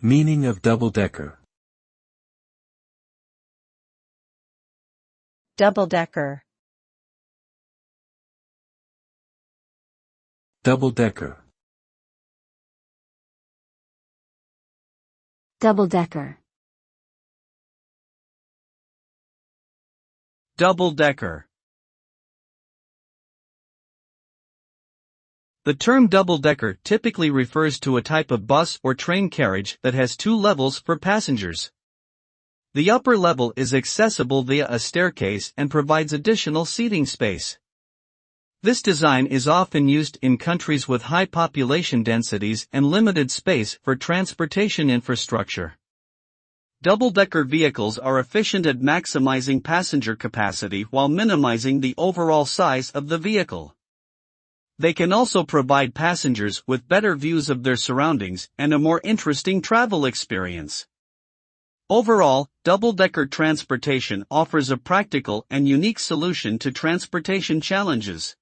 Meaning of double-decker. Double-decker. Double-decker. Double-decker. Double-decker. The term double-decker typically refers to a type of bus or train carriage that has two levels for passengers. The upper level is accessible via a staircase and provides additional seating space. This design is often used in countries with high population densities and limited space for transportation infrastructure. Double-decker vehicles are efficient at maximizing passenger capacity while minimizing the overall size of the vehicle. They can also provide passengers with better views of their surroundings and a more interesting travel experience. Overall, double-decker transportation offers a practical and unique solution to transportation challenges.